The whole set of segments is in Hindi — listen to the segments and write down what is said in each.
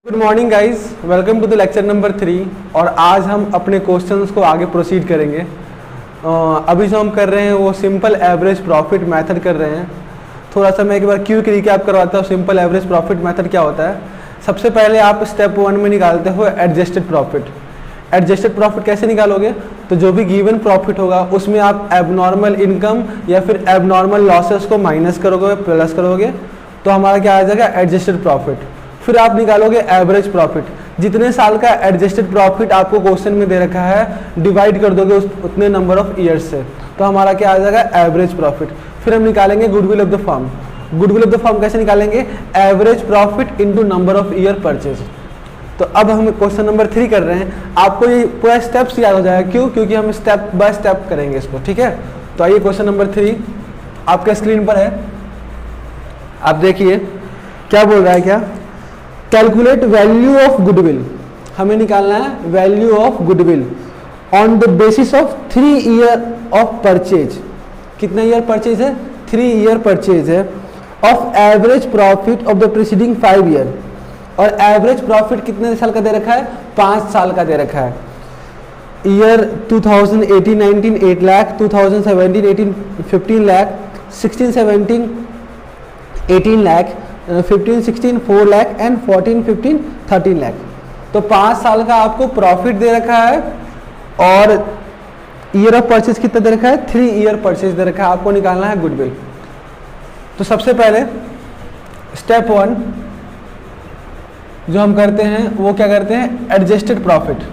Good morning guys, welcome to the lecture number 3। और आज हम अपने क्वेश्चंस को आगे प्रोसीड करेंगे। अभी जो हम कर रहे हैं वो सिंपल एवरेज प्रॉफिट मेथड कर रहे हैं। थोड़ा सा मैं एक बार क्विक रिकैप करवाता हूँ। सिंपल एवरेज प्रॉफिट मेथड क्या होता है। सबसे पहले आप स्टेप 1 में निकालते हो एडजस्टेड प्रॉफिट। एडजस्टेड प्रॉफिट कैसे निकालोगे, तो जो भी गिवन प्रॉफिट होगा उसमें आप एबनॉर्मल इनकम या फिर एबनॉर्मल लॉसेस को माइनस करोगे, प्लस करोगे, तो हमारा क्या आ जाएगा एडजस्टेड प्रॉफिट। फिर आप निकालोगे एवरेज प्रॉफिट। जितने साल का एडजस्टेड प्रॉफिट आपको क्वेश्चन में दे रखा है डिवाइड कर दोगे उतने नंबर ऑफ ईयर्स से, तो हमारा क्या आ जाएगा एवरेज प्रॉफिट। फिर हम निकालेंगे goodwill of the firm. Goodwill of the firm कैसे निकालेंगे, average profit into number of year purchase. तो अब हम क्वेश्चन नंबर 3 कर रहे हैं। आपको ये पूरा स्टेप्स याद हो जाएगा, क्यों, क्योंकि हम स्टेप बाय स्टेप करेंगे इसको, ठीक है। तो आइए क्वेश्चन नंबर 3 आपके स्क्रीन पर है, आप देखिए क्या बोल रहा है। क्या, कैलकुलेट वैल्यू ऑफ गुडविल। हमें निकालना है value of goodwill on the basis of 3 year of purchase. कितना ईयर परचेज है, 3 ईयर परचेज है। Of average profit of the preceding 5 year. और एवरेज प्रॉफिट कितने साल का दे रखा है, 5 साल का दे रखा है। Year 2018-19 8 lakh, 2017-18 15 lakh, 16-17 18 lakh, 15-16 4 lakh and 14-15 13 lakh. तो 5 साल का आपको प्रॉफिट दे रखा है और ईयर ऑफ परचेज कितना दे रखा है, 3 ईयर परचेज दे रखा है। आपको निकालना है गुडविल। तो सबसे पहले स्टेप 1 जो हम करते हैं वो क्या करते हैं, एडजस्टेड प्रॉफिट।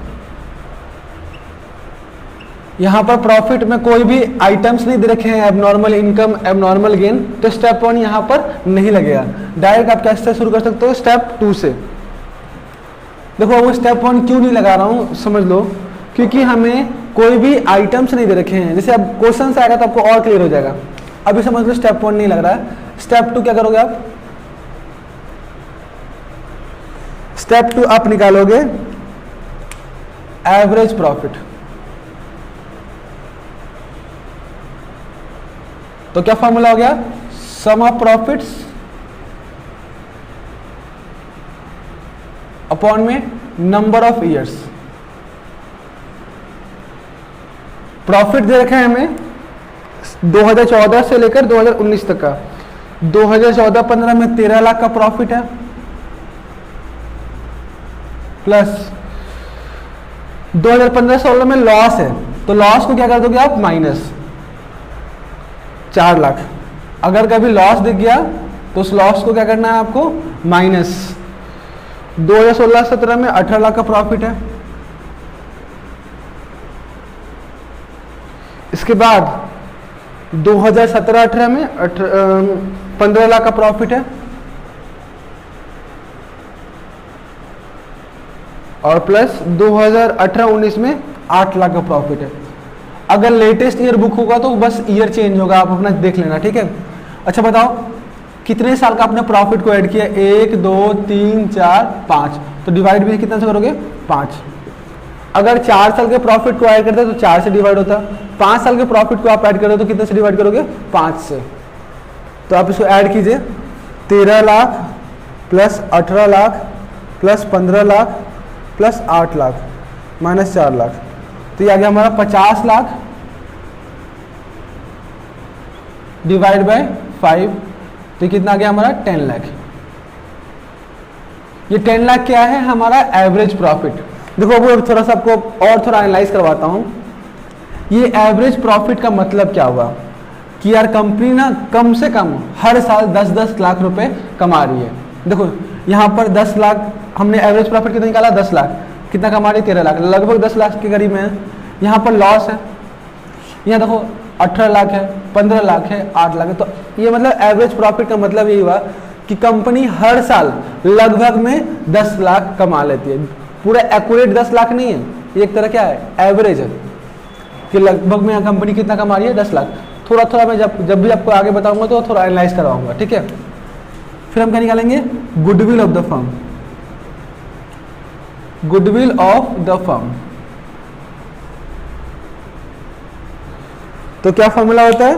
यहां पर प्रॉफिट में कोई भी आइटम्स नहीं दे रखे हैं, एबनॉर्मल इनकम, एबनॉर्मल गेन, तो स्टेप 1 यहां पर नहीं लगेगा। डायरेक्ट आप कैसे शुरू कर सकते हो, स्टेप 2 से। देखो वो स्टेप 1 क्यों नहीं लगा रहा हूं, समझ लो, क्योंकि हमें कोई भी आइटम्स नहीं दे रखे हैं। जैसे अब क्वेश्चन से आएगा तो आपको और क्लियर हो जाएगा। अभी समझ लो स्टेप 1 नहीं लग रहा है। स्टेप 2 क्या करोगे आप, स्टेप 2 आप निकालोगे एवरेज प्रॉफिट। तो क्या फॉर्मूला हो गया, सम ऑफ प्रॉफिट्स अपॉन में नंबर ऑफ ईयर्स। प्रॉफिट दे रखा है हमें 2014 से लेकर 2019 तक का। 2014-15 में 13 लाख का प्रॉफिट है, प्लस 2015-16 में लॉस है, तो लॉस को क्या कर दोगे आप, माइनस 4 लाख। अगर कभी लॉस दिख गया तो उस लॉस को क्या करना है आपको, माइनस। 2016-17 में 18 लाख का प्रॉफिट है। इसके बाद 2017-18 में 15 लाख का प्रॉफिट है, और प्लस 2018-19 में 8 लाख का प्रॉफिट है। अगर लेटेस्ट ईयर बुक होगा तो बस ईयर चेंज होगा, आप अपना देख लेना, ठीक है। अच्छा बताओ कितने साल का आपने प्रॉफिट को ऐड किया, 1 2 3 4 5, तो डिवाइड भी कितना से करोगे, 5। अगर 4 साल के प्रॉफिट को ऐड करते तो 4 से डिवाइड होता। 5 साल के प्रॉफिट को आप ऐड करोगे तो कितने से डिवाइड करोगे, 5 से। तो आप इसको ऐड कीजिए, 13 lakh plus 18 lakh plus 15 lakh plus 8 lakh minus 4 lakh, तो ये आ गया हमारा 50 लाख डिवाइड बाय 5, तो कितना आ गया हमारा 10 लाख। ये 10 लाख क्या है, हमारा एवरेज प्रॉफिट। देखो वो थोड़ा सा आपको और थोड़ा एनालाइज करवाता हूं। ये एवरेज प्रॉफिट का मतलब क्या हुआ कि यार कंपनी ना कम से कम हर साल 10-10 लाख रुपए कमा रही है। देखो यहां पर 10 लाख हमने एवरेज प्रॉफिट कितना निकाला, 10 लाख, कितना कमा रही है, 13 लाख, लगभग 10 लाख के करीब में है। यहाँ पर लॉस है, यहाँ देखो 18 लाख है, 15 लाख है, 8 लाख है। तो ये मतलब एवरेज प्रॉफिट का मतलब यही हुआ कि कंपनी हर साल लगभग में 10 लाख कमा लेती है। पूरा एक्यूरेट 10 लाख नहीं है, ये एक तरह क्या है, एवरेज है कि लगभग में कंपनी कितना कमा रही है, 10 लाख। थोड़ा थोड़ा मैं जब भी आपको आगे बताऊंगा तो थोड़ा एनालाइज करवाऊंगा, ठीक है। फिर हम क्या निकालेंगे, goodwill of the firm. Goodwill of the firm, तो क्या फॉर्मूला होता है,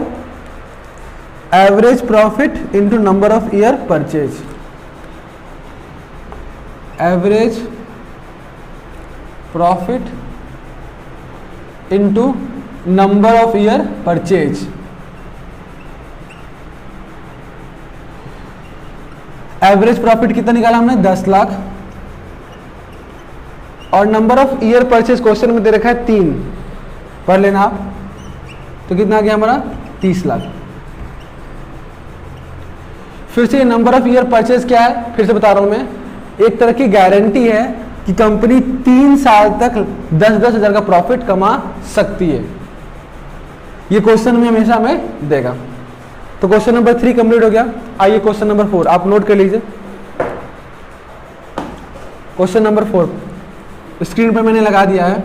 average profit into number of year purchase. Average profit into number of year purchase. Average profit कितना निकाला हमने 10 लाख, और number of year purchase question में दे रखा है 3, पढ़ लेना आप। तो कितना आ गया हमारा 30 लाख। फिर से नंबर ऑफ ईयर परचेज क्या है, फिर से बता रहा हूं मैं, एक तरह की गारंटी है कि कंपनी 3 साल तक 10-10 हजार का प्रॉफिट कमा सकती है। ये क्वेश्चन में हमेशा हमें देगा। तो क्वेश्चन नंबर 3 कंप्लीट हो गया। आइए क्वेश्चन नंबर 4 आप नोट कर लीजिए। क्वेश्चन नंबर 4 स्क्रीन पर मैंने लगा दिया है।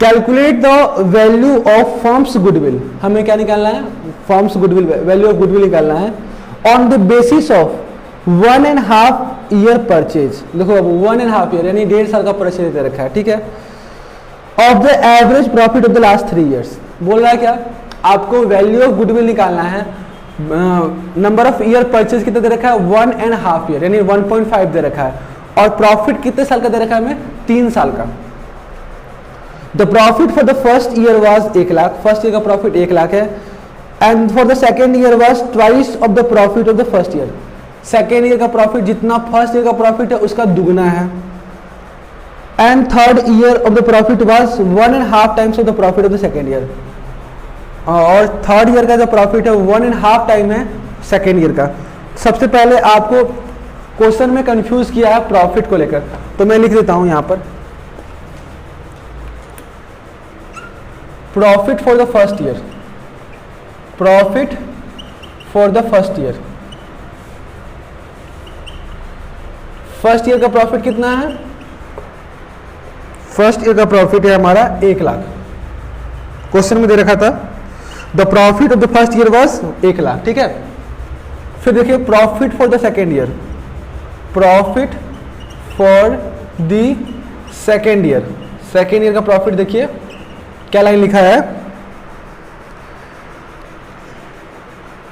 Calculate the value of firms goodwill. हमें क्या निकालना है, firms goodwill, value of goodwill निकालना है on the basis of 1.5 year purchase. देखो अब 1.5 ईयर यानी 1.5 साल का परचेज दे रखा है, ठीक है। Of the average profit of the last 3 years. बोल रहा है क्या, आपको वैल्यू ऑफ गुडविल निकालना है। नंबर ऑफ ईयर परचेज कितना दे रखा है 1.5 ईयर यानी 1.5 दे रखा है, और प्रॉफिट कितने साल का दे रखा है हमें 3 साल का। The profit for the first year was 1 lakh, first year का प्रॉफिट 1 लाख है, and for the second year was twice of the profit of the first year. Second year का प्रॉफिट जितना फर्स्ट ईयर का प्रॉफिट है उसका दुगना है, and third year of the profit was 1.5 times of the profit of the second year. और थर्ड ईयर का जो प्रॉफिट है 1.5 टाइम है सेकेंड ईयर का। सबसे पहले आपको क्वेश्चन में कंफ्यूज किया है प्रॉफिट को लेकर, तो मैं लिख देता हूं यहां पर profit for the first year, profit for the first year. First year का प्रॉफिट कितना है, फर्स्ट ईयर का प्रॉफिट है हमारा 1 लाख। क्वेश्चन में दे रखा था the profit of the first year was 1 lakh, ठीक है। फिर देखिए profit for the second year, profit for the second year. Second year का प्रॉफिट देखिए क्या लाइन लिखा है,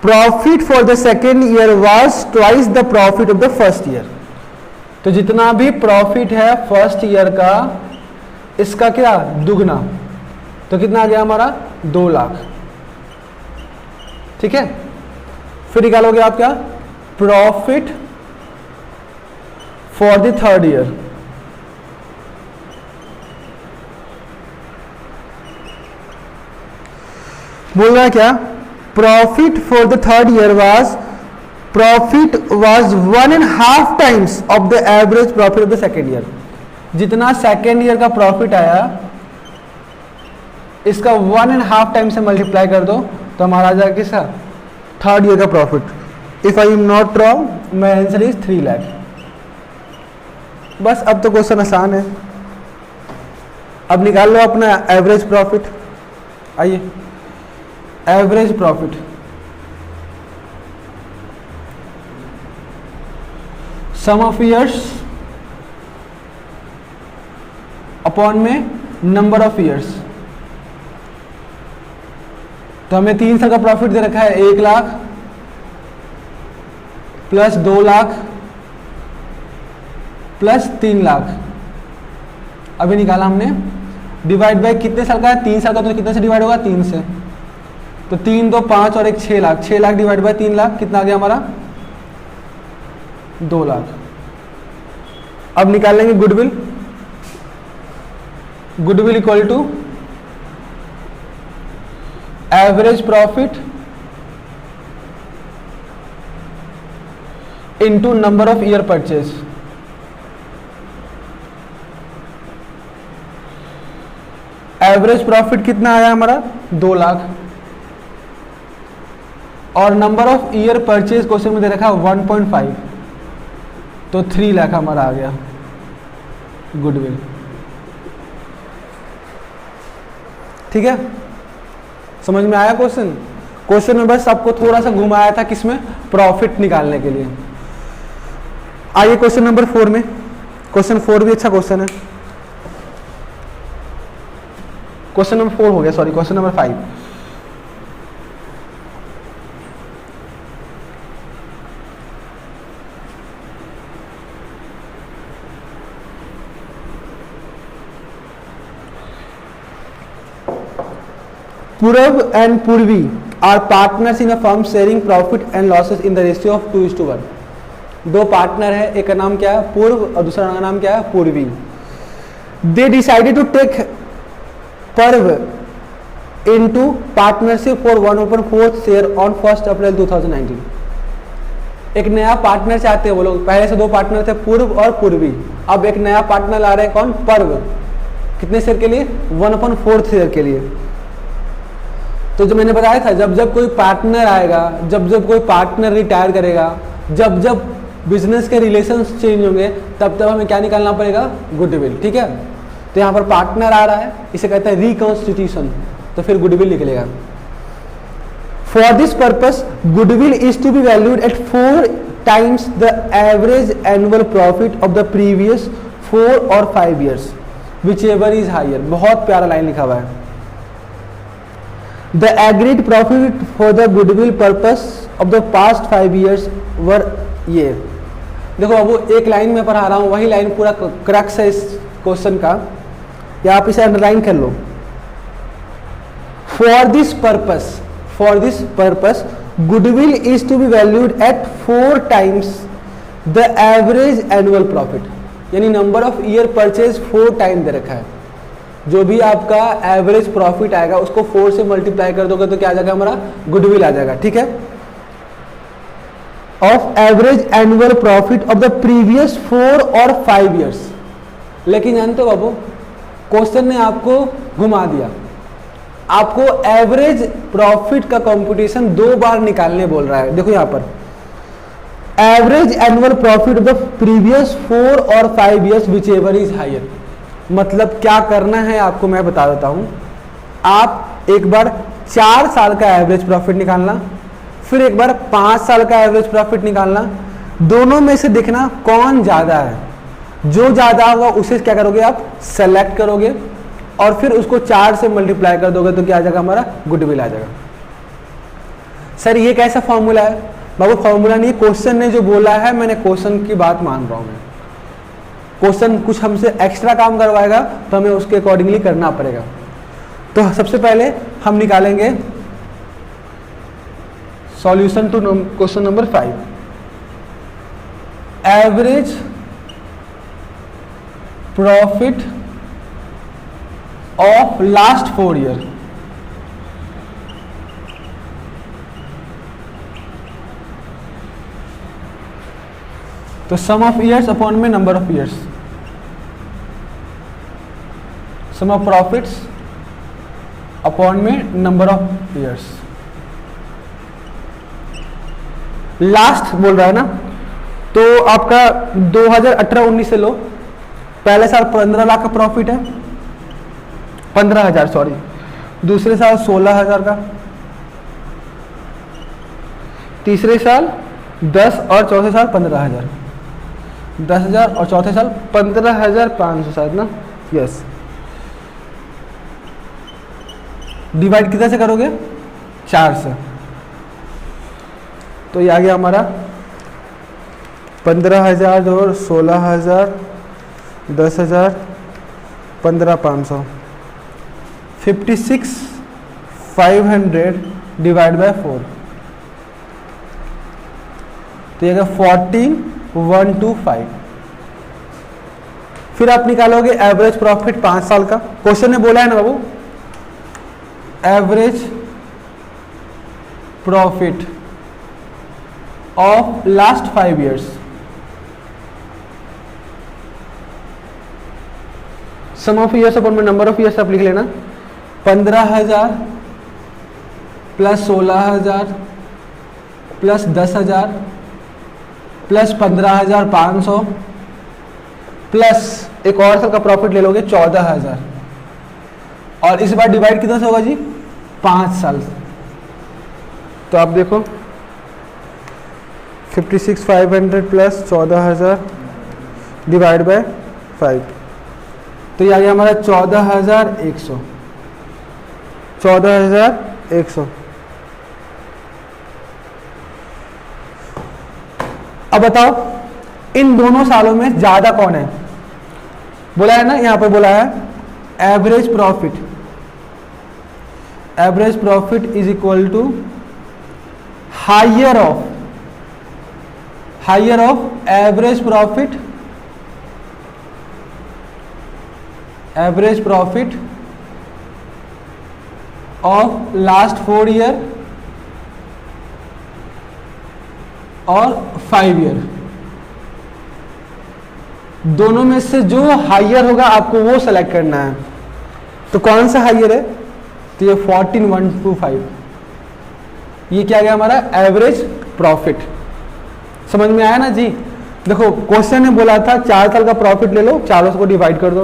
profit for the second year was twice the profit of the first year. तो जितना भी प्रॉफिट है फर्स्ट ईयर का इसका क्या दुगना, तो कितना आ गया हमारा 2 लाख, ठीक है। फिर निकालोगे आप क्या, profit for the third year, बोल रहा है क्या, profit for the third year was profit was 1.5 times of the average profit of the second year. जितना सेकेंड ईयर का प्रॉफिट आया इसका 1.5 टाइम से मल्टीप्लाई कर दो तो हमारा आ जाएगा किसका थर्ड ईयर का profit. If I am not wrong my answer is 3 lakh. बस अब तो क्वेश्चन आसान है। अब निकाल लो अपना एवरेज प्रॉफिट। आइए average profit, sum of years upon में नंबर ऑफ ईयर्स। तो हमें 3 साल का प्रॉफिट दे रखा है 1 लाख प्लस 2 लाख प्लस 3 लाख। अभी निकाला हमने, डिवाइड बाय कितने साल का है 3 साल का, तो कितने से डिवाइड होगा 3 से। तो 3 2 5 और 1 6 लाख, 6 लाख डिवाइड बाय 3 लाख कितना आ गया हमारा 2 लाख। अब निकाल लेंगे goodwill. Goodwill equal to average profit into number of year purchase. Average profit कितना आया हमारा 2 लाख, और number of year purchase question में दे रखा 1.5, तो 3 लाख हमारा आ गया गुडविल। ठीक है, समझ में आया क्वेश्चन। क्वेश्चन में बस आपको थोड़ा सा घुमाया था किसमें, प्रॉफिट निकालने के लिए। आइए क्वेश्चन नंबर 4 में। क्वेश्चन 4 भी अच्छा क्वेश्चन है। क्वेश्चन नंबर 4 हो गया, sorry question number 5। Purav and Purvi are partners in a firm sharing profit and losses in the ratio of 2:1। दो पार्टनर है, एक का नाम क्या है पूर्व और दूसरा का नाम क्या है पूर्वी। They decided to take Purv into partnership for 1/4 share on 1 April 2019। एक नया पार्टनर चाहते हैं वो लोग, पहले से दो पार्टनर थे पूर्व और पूर्वी, अब एक नया पार्टनर ला रहे हैं कौन, पर्व। कितने शेयर के लिए, 1/4 शेयर के लिए। तो जो मैंने बताया था जब जब कोई पार्टनर आएगा, जब जब कोई पार्टनर रिटायर करेगा, जब जब बिजनेस के रिलेशंस चेंज होंगे, तब तब हमें क्या निकालना पड़ेगा, गुडविल। ठीक है, तो यहाँ पर पार्टनर आ रहा है, इसे कहते हैं रिकॉन्स्टिट्यूशन, तो फिर गुडविल निकलेगा। For this purpose goodwill is to be valued at 4 times the average annual profit of the previous 4 और 5 years, which ever is higher. बहुत प्यारा लाइन लिखा हुआ है। The agreed profit for the goodwill purpose of the past 5 years were ये। देखो अब वो एक लाइन में पढ़ा रहा हूँ, वही लाइन पूरा क्रक्स है इस क्वेश्चन का, या आप इसे अंडरलाइन कर लो। For this purpose goodwill is to be valued at 4 times the average annual profit, यानी number of year purchase 4 time दे रखा है। जो भी आपका एवरेज प्रॉफिट आएगा उसको 4 से मल्टीप्लाई कर दोगे तो क्या आ जाएगा, हमारा गुडविल आ जाएगा। ठीक है, of average annual profit of the previous 4 और 5 years। लेकिन जानते हो बाबू, क्वेश्चन ने आपको घुमा दिया, आपको एवरेज प्रॉफिट का कंपटीशन 2 बार निकालने बोल रहा है। देखो यहाँ पर average annual profit of the previous 4 और 5 years which ever is higher. मतलब क्या करना है आपको मैं बता देता हूं। आप एक बार 4 साल का एवरेज प्रॉफिट निकालना, फिर एक बार 5 साल का एवरेज प्रॉफिट निकालना, दोनों में से देखना कौन ज्यादा है। जो ज्यादा होगा उसे क्या करोगे, आप सेलेक्ट करोगे और फिर उसको 4 से मल्टीप्लाई कर दोगे तो क्या आ जाएगा, हमारा गुडविल आ जाएगा। सर ये कैसा फॉर्मूला है? बाबू फॉर्मूला नहीं, क्वेश्चन ने जो बोला है मैंने क्वेश्चन की बात मान रहा हूं मैं। क्वेश्चन कुछ हमसे एक्स्ट्रा काम करवाएगा तो हमें उसके अकॉर्डिंगली करना पड़ेगा। तो सबसे पहले हम निकालेंगे solution to question number 5। Average profit of last 4 year। तो सम ऑफ ईयर्स अपॉन में number of years, sum of profits upon में नंबर ऑफ ईयर्स। लास्ट बोल रहा है ना, तो आपका 2018-19 से लो। पहले साल 15 लाख का प्रॉफिट है, 15,000 सॉरी, दूसरे साल 16,000 का, तीसरे साल 10 और चौथे साल 15,000, 10,000 और चौथे साल 15,500 शायद ना, यस। डिवाइड कितने से करोगे, 4 से, तो ये आ गया हमारा 15,000 और 16,000, 10,000, 15,500, 56,500 डिवाइड बाय 4, तो ये 14,125। फिर आप निकालोगे एवरेज प्रॉफिट 5 साल का। क्वेश्चन ने बोला है ना बाबू, average profit of last 5 years। Sum of years upon में नंबर ऑफ ईयर्स आप लिख लेना। 15,000 प्लस 16,000 प्लस 10,000 प्लस 15,500 प्लस एक और साल का प्रॉफिट ले लोगे 14,000, और इस बार डिवाइड कितना से होगा जी, 5 साल। तो आप देखो 56,500 प्लस 14,000 डिवाइड बाय 5, तो ये आ गया हमारा 14,100। 14,100। अब बताओ इन दोनों सालों में ज्यादा कौन है? बोला है ना, यहां पर बोला है average profit. Average profit is equal to higher of average profit of last 4 year और 5 ईयर। दोनों में से जो हायर होगा आपको वो सेलेक्ट करना है। तो कौन सा हायर है? तो ये 14,125, ये क्या गया हमारा एवरेज प्रॉफिट। समझ में आया ना जी? देखो क्वेश्चन ने बोला था 4 साल का प्रॉफिट ले लो, चारों को डिवाइड कर दो,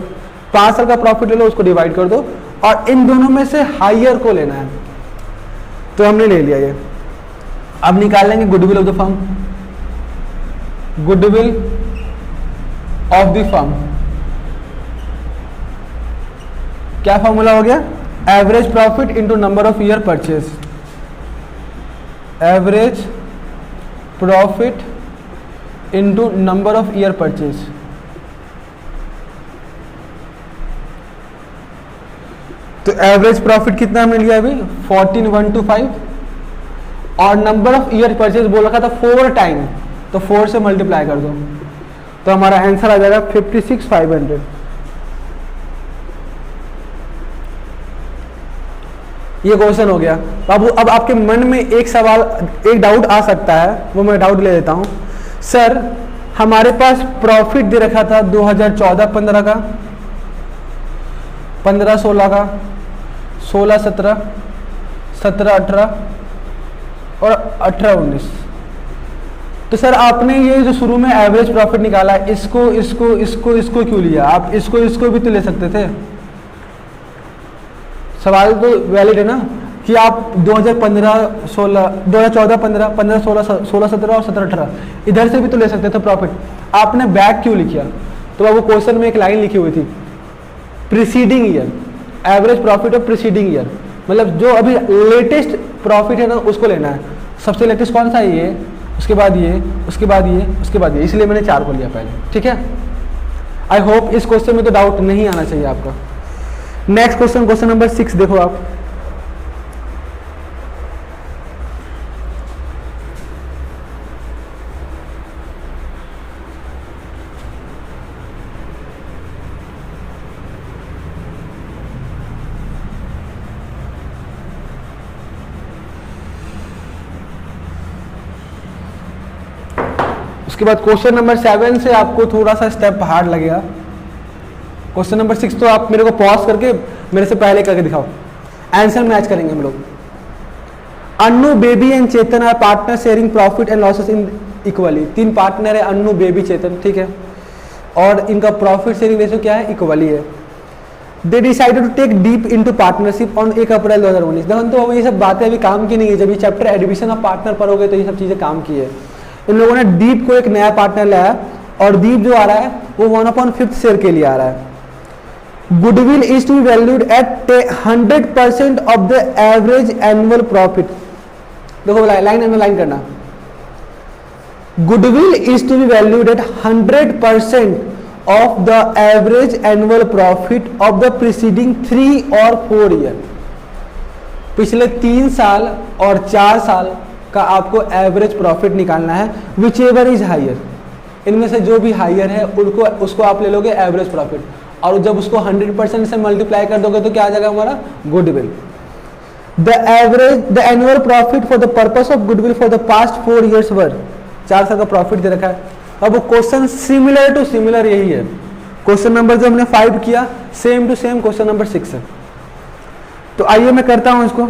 5 साल का प्रॉफिट ले लो, उसको डिवाइड कर दो, और इन दोनों में से हायर को लेना है। तो हमने ले लिया ये। अब निकाल लेंगे goodwill of the firm. Goodwill of the firm क्या फॉर्मूला हो गया? Average profit into number of year purchase. Average profit into number of year purchase. तो एवरेज प्रॉफिट कितना हमने लिया अभी? 14,125, और नंबर ऑफ ईयर परचेज बोल रखा था 4 टाइम, तो 4 से मल्टीप्लाई कर दो, तो हमारा आंसर आ जाएगा 56,500। ये क्वेश्चन हो गया। बाबू अब आपके मन में एक सवाल, एक डाउट आ सकता है, वो मैं डाउट ले लेता हूं। सर हमारे पास प्रॉफिट दे रखा था 2014-15 का, 15-16 का, 16-17, 17-18 और 18-19। तो सर आपने ये जो शुरू में एवरेज प्रॉफिट निकाला, इसको क्यों लिया? आप इसको भी तो ले सकते थे। सवाल तो वैलिड है ना कि आप 2015-16, 2014-15, 15-16, 16-17 और 17-18 इधर से भी तो ले सकते थे प्रॉफिट। आपने बैक क्यों लिखा? तो वो क्वेश्चन में एक लाइन लिखी हुई थी, preceding year, average profit of preceding year, मतलब जो अभी लेटेस्ट प्रॉफिट है ना उसको लेना है। सबसे लेटेस्ट कौन सा है? ये, उसके बाद ये, उसके बाद ये, उसके बाद ये, इसलिए मैंने 4 को लिया पहले। ठीक है, आई होप इस क्वेश्चन में तो डाउट नहीं आना चाहिए आपका। नेक्स्ट क्वेश्चन, क्वेश्चन नंबर 6 देखो आप। उसके बाद क्वेश्चन नंबर 7 से आपको थोड़ा सा स्टेप हार्ड लगेगा। क्वेश्चन नंबर 6 तो आप मेरे को पॉज करके मेरे से पहले करके दिखाओ, आंसर मैच करेंगे हम लोग। Annu, Baby and Chetan are partner sharing profit and losses in equally. 3 partner है, अन्नू, बेबी, चेतन, ठीक है, और इनका प्रॉफिट शेयरिंग रेशियो क्या है? इक्वली है। They decided to take deep into partnership on 1 April 2019। देखो तो ये सब बातें अभी काम की नहीं है, जब ये चैप्टर एडमिशन ऑफ पार्टनर पर हो गए तो ये सब चीजें काम की है। इन लोगों ने डीप को एक नया पार्टनर लाया, और डीप जो आ रहा है वो 1/5 शेयर के लिए आ रहा है। Goodwill is to be valued at 100% of the average annual profit. देखो लाइन अंडरलाइन करना, goodwill is to be valued at 100% of the average annual profit of the preceding 3 और 4 ईयर। पिछले 3 साल और 4 साल का आपको एवरेज प्रॉफिट निकालना है, विच एवर इज हायर। इनमें से जो भी हायर है उसको आप ले लोगे एवरेज प्रॉफिट, और जब उसको 100% से मल्टीप्लाई कर दोगे तो क्या आ जाएगा हमारा? Goodwill. The annual profit for the purpose of goodwill for the past 4 years were. 4 साल का प्रॉफिट दे रखा है। अब क्वेश्चन सिमिलर टू सिमिलर यही है। क्वेश्चन नंबर जो हमने 5 किया, same to same question number 6 है। तो आइए मैं करता हूं इसको।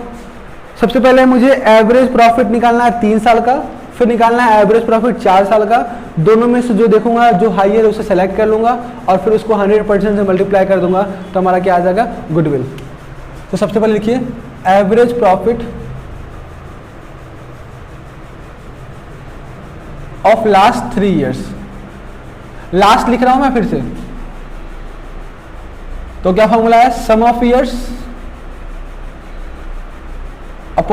सबसे पहले मुझे एवरेज प्रॉफिट निकालना है 3 साल का, फिर निकालना है एवरेज प्रॉफिट 4 साल का। दोनों में से जो देखूंगा जो हाईयर उसे सेलेक्ट कर लूंगा, और फिर उसको 100% से मल्टीप्लाई कर दूंगा, तो हमारा क्या आ जाएगा? गुडविल। तो सबसे पहले लिखिए average profit of last 3 years. Last लिख रहा हूं मैं फिर से, तो क्या फॉर्मूला है? सम ऑफ ईयर्स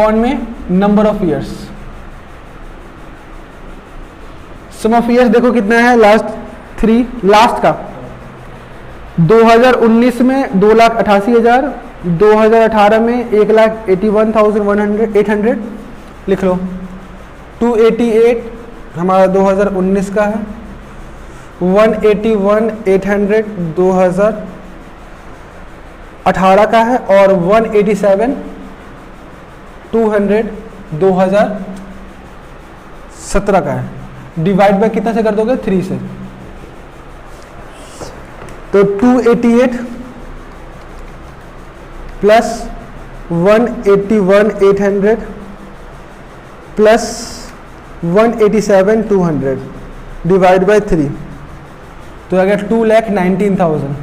अपॉन में number of years. Sum of years देखो कितना है, लास्ट का 2019 में 2,88,000, 2018 में 1,81,800 लिख लो। 288 हमारा 2019 का है, 181,800 2018 का है, और 187,200 2017 का है। डिवाइड बाय कितना से कर दोगे, 3 से। तो 288 प्लस 181,800 प्लस 187,200 डिवाइड बाय 3, तो आ गया 2,19,000।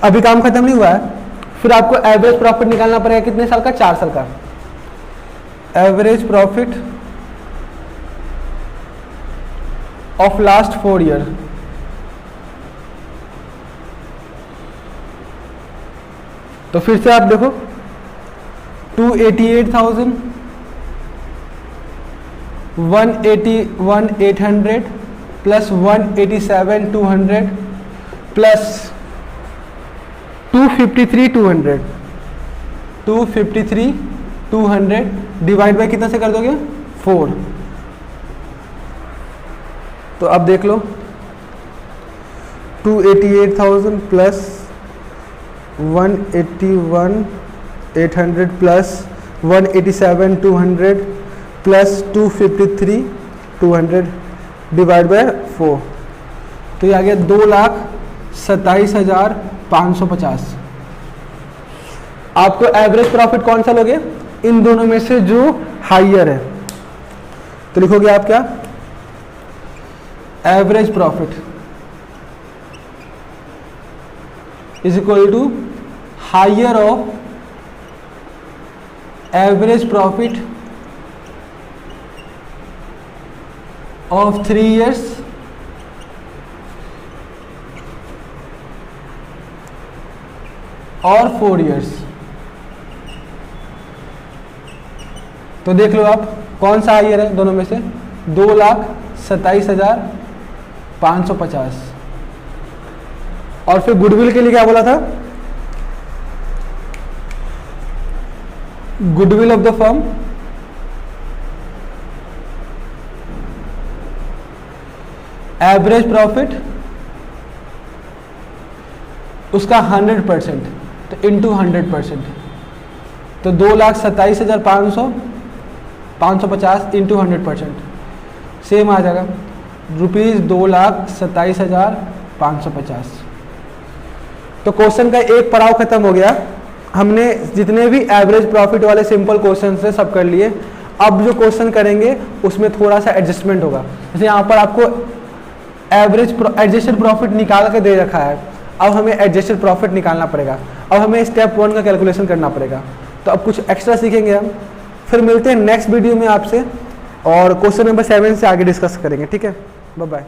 अभी काम खत्म नहीं हुआ है, फिर आपको एवरेज प्रॉफिट निकालना पड़ेगा। कितने साल का, 4 साल का। Average profit of last 4 year. तो फिर से आप देखो 288,000, 181,800 प्लस 187,200 प्लस 253,200 डिवाइड बाय कितना से कर दोगे, 4। तो अब देख लो 288,000 plus 181,800 plus 187,200 plus 253,200 divide by 4, तो ये आ गया 2,27,550। आपको एवरेज प्रॉफिट कौन सा लोगे, इन दोनों में से जो हाइयर है। तो लिखोगे आप क्या, average profit is equal to higher of average profit of 3 years और 4 years। तो देख लो आप कौन सा हाइयर है दोनों में से, 2,27,550। और फिर गुडविल के लिए क्या बोला था, goodwill of the firm average profit उसका 100%, तो इंटू 100%, तो 2,27,550 इंटू 100% सेम आ जाएगा ₹2,27,550। तो क्वेश्चन का एक पड़ाव खत्म हो गया। हमने जितने भी एवरेज प्रॉफिट वाले सिंपल क्वेश्चन से सब कर लिए। अब जो क्वेश्चन करेंगे उसमें थोड़ा सा एडजस्टमेंट होगा। जैसे यहाँ पर आपको एवरेज एडजस्टेड प्रॉफिट निकाल के दे रखा है, अब हमें एडजस्टेड प्रॉफिट निकालना पड़ेगा। अब हमें स्टेप 1 का कैलकुलेशन करना पड़ेगा। तो अब कुछ एक्स्ट्रा सीखेंगे हम। फिर मिलते हैं नेक्स्ट वीडियो में आपसे, और क्वेश्चन नंबर 7 से आगे डिस्कस करेंगे। ठीक है, बाय बाय।